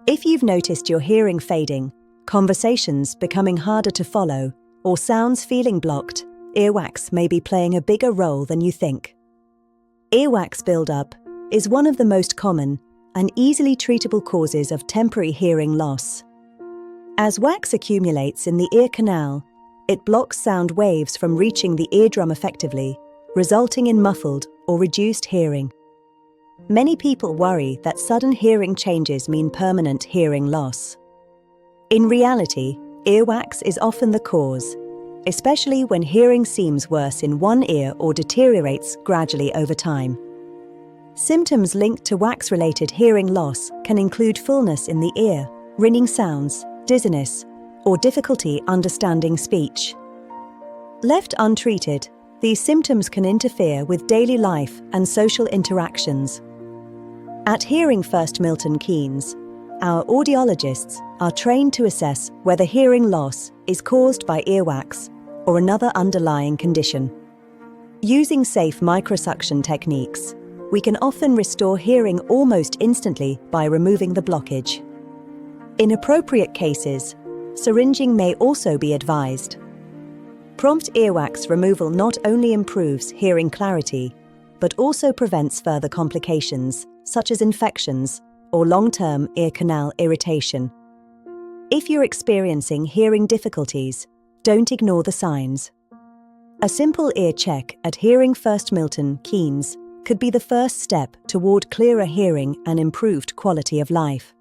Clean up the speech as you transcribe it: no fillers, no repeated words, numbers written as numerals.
If you've noticed your hearing fading, conversations becoming harder to follow, or sounds feeling blocked, earwax may be playing a bigger role than you think. Earwax buildup is one of the most common and easily treatable causes of temporary hearing loss. As wax accumulates in the ear canal, it blocks sound waves from reaching the eardrum effectively, resulting in muffled or reduced hearing. Many people worry that sudden hearing changes mean permanent hearing loss. In reality, earwax is often the cause, especially when hearing seems worse in one ear or deteriorates gradually over time. Symptoms linked to wax-related hearing loss can include fullness in the ear, ringing sounds, dizziness, or difficulty understanding speech. Left untreated, these symptoms can interfere with daily life and social interactions. At Hearing First Milton Keynes, our audiologists are trained to assess whether hearing loss is caused by earwax or another underlying condition. Using safe microsuction techniques, we can often restore hearing almost instantly by removing the blockage. In appropriate cases, syringing may also be advised. Prompt earwax removal not only improves hearing clarity, but also prevents further complications, such as infections or long-term ear canal irritation. If you're experiencing hearing difficulties, don't ignore the signs. A simple ear check at Hearing First Milton Keynes could be the first step toward clearer hearing and improved quality of life.